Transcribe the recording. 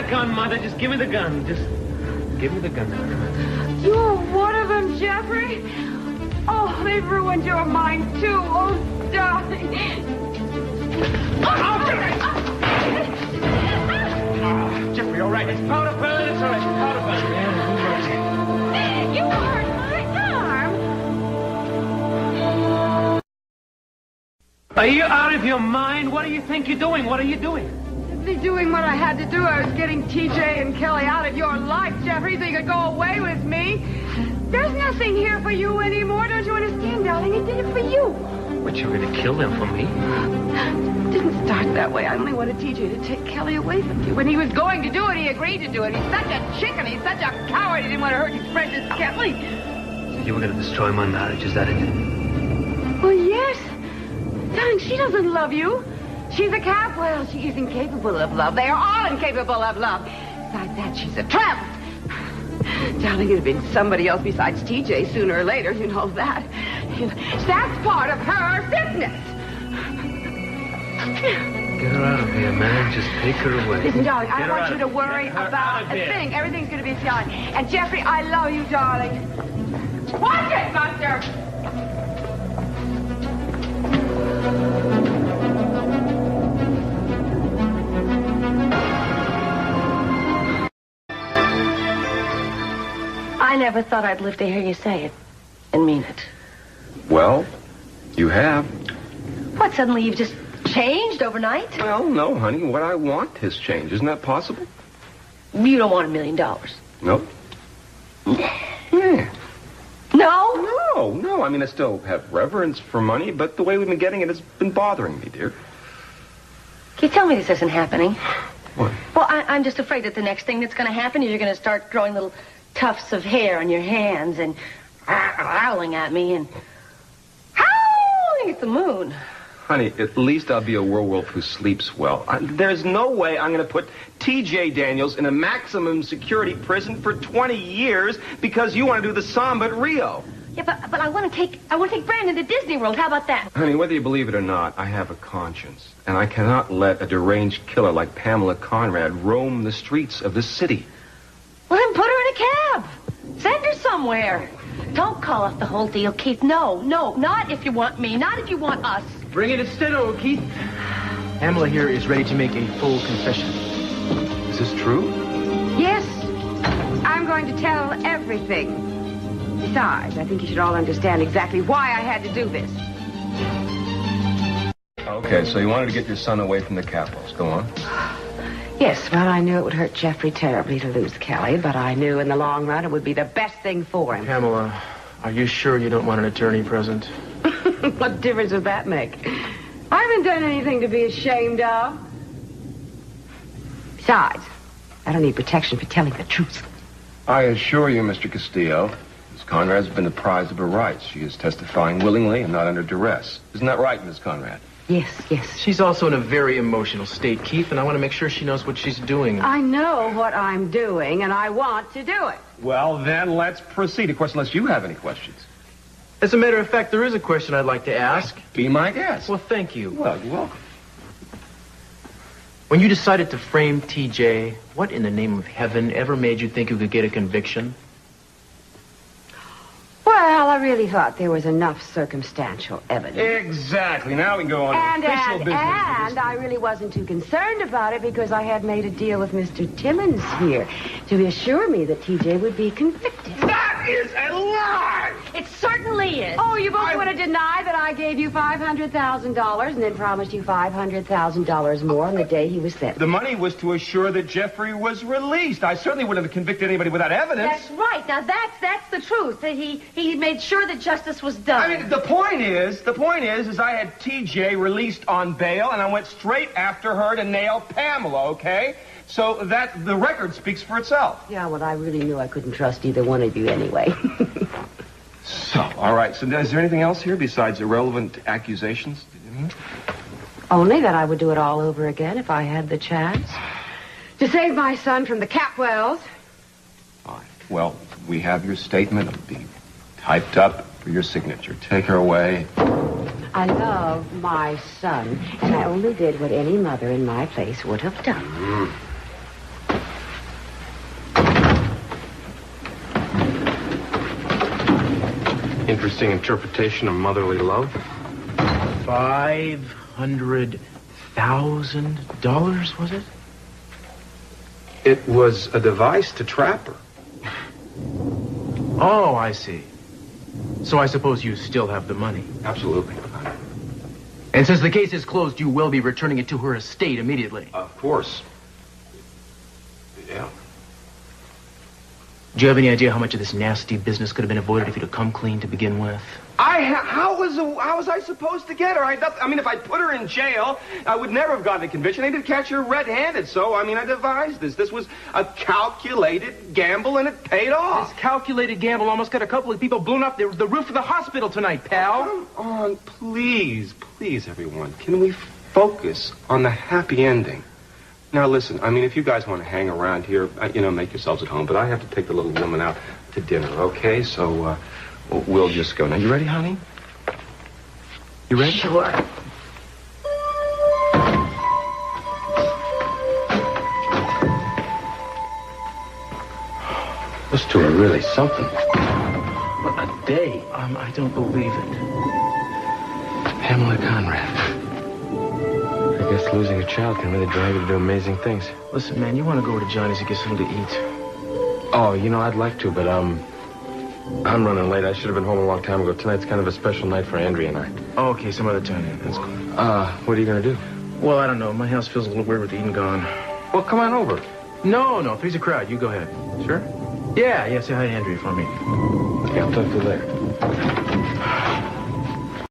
gun, Mother. Just give me the gun. Just give me the gun. You're one of them, Jeffrey? Oh, they've ruined your mind, too. Oh, darling. Jeffrey, all right. It's powder pellet. It's all right. It's powder pellet. You hurt my arm. Are you out of your mind? What do you think you're doing? What are you doing? Simply doing what I had to do. I was getting TJ and Kelly out of your life, Jeffrey, so you could go away with me. There's nothing here for you anymore. Don't you understand, darling? I did it for you. But you're going to kill them for me? It didn't start that way. I only wanted TJ to take Kelly away from you. When he was going to do it, he agreed to do it. He's such a chicken. He's such a coward. He didn't want to hurt his precious Kelly. So you were going to destroy my marriage. Is that it? Well, yes. Darling, she doesn't love you. She's a cat. Well, she is incapable of love. They are all incapable of love. Besides that, she's a tramp. Darling, it'd have been somebody else besides TJ sooner or later. You know that. That's part of her business. Get her out of here, man. Just take her away. Listen, darling, I don't want you to worry about a thing. Everything's going to be fine. And, Jeffrey, I love you, darling. Watch it, Buster! I never thought I'd live to hear you say it and mean it. Well, you have. What, suddenly you've just changed overnight? Well, no, honey. What I want has changed. Isn't that possible? You don't want $1 million. No. Yeah. No? No. I mean, I still have reverence for money, but the way we've been getting it has been bothering me, dear. Can you tell me this isn't happening? What? Well, I'm just afraid that the next thing that's going to happen is you're going to start growing little tufts of hair on your hands and howling at me and howling at the moon. Honey, at least I'll be a werewolf who sleeps well. There's no way I'm going to put T.J. Daniels in a maximum security prison for 20 years because you want to do the samba at Rio. Yeah, but I want to take Brandon to Disney World. How about that? Honey, whether you believe it or not, I have a conscience. And I cannot let a deranged killer like Pamela Conrad roam the streets of this city. Well, then put her in a cab. Send her somewhere. Don't call off the whole deal, Keith. No, not if you want me. Not if you want us. Bring it instead, old Keith. Pamela here is ready to make a full confession. Is this true? Yes. I'm going to tell everything. Besides, I think you should all understand exactly why I had to do this. Okay, so you wanted to get your son away from the Capitals. Go on. Yes, well, I knew it would hurt Jeffrey terribly to lose Kelly, but I knew in the long run it would be the best thing for him. Pamela, are you sure you don't want an attorney present? What difference does that make? I haven't done anything to be ashamed of. Besides, I don't need protection for telling the truth. I assure you, Mr. Castillo, Miss Conrad has been apprised of her rights. She is testifying willingly and not under duress. Isn't that right, Miss Conrad? Yes. She's also in a very emotional state, Keith, and I want to make sure she knows what she's doing. I know what I'm doing, and I want to do it. Well, then let's proceed. Of course, unless you have any questions. As a matter of fact, there is a question I'd like to ask. Be my guest. Well, thank you. Well, you're welcome. When you decided to frame TJ, what in the name of heaven ever made you think you could get a conviction? Well, I really thought there was enough circumstantial evidence. Exactly. Now we can go on to official business. And I really wasn't too concerned about it because I had made a deal with Mr. Timmons here to assure me that TJ would be convicted. That is a lie! It certainly is. Oh, you both want to deny that I gave you $500,000 and then promised you $500,000 more on the day he was sentenced. The money was to assure that Jeffrey was released. I certainly wouldn't have convicted anybody without evidence. That's right. Now, that's the truth. That he made sure that justice was done. I mean, the point is I had TJ released on bail, and I went straight after her to nail Pamela, okay? So that the record speaks for itself. Yeah, well, I really knew I couldn't trust either one of you anyway. So, all right. So is there anything else here besides irrelevant accusations? Only that I would do it all over again if I had the chance. To save my son from the Capwells. Fine. Well, we have your statement. It'll be typed up for your signature. Take her away. I love my son, and I only did what any mother in my place would have done. Interesting interpretation of motherly love. $500,000, was it? It was a device to trap her. Oh, I see. So I suppose you still have the money. Absolutely. And since the case is closed, you will be returning it to her estate immediately. Of course. Yeah. Do you have any idea how much of this nasty business could have been avoided if you'd have come clean to begin with? How was I supposed to get her? I mean, if I put her in jail, I would never have gotten a conviction. I didn't catch her red-handed, so, I mean, I devised this. This was a calculated gamble, and it paid off. This calculated gamble almost got a couple of people blown off the roof of the hospital tonight, pal. Come on, please, everyone. Can we focus on the happy ending? Now, listen, I mean, if you guys want to hang around here, make yourselves at home, but I have to take the little woman out to dinner, okay? So, we'll just go. Now, you ready, honey? You ready? Sure. Those two are really something. What a day. I don't believe it. Pamela Conrad. I guess losing a child can really drive you to do amazing things. Listen, man, you want to go over to Johnny's and get something to eat? Oh, I'd like to, but, I'm running late. I should have been home a long time ago. Tonight's kind of a special night for Andrea and I. Oh, okay, some other time. That's cool. What are you going to do? Well, I don't know. My house feels a little weird with Eden gone. Well, come on over. No, three's a crowd. You go ahead. Sure? Yeah, say hi to Andrea for me. Okay, I'll talk to you later.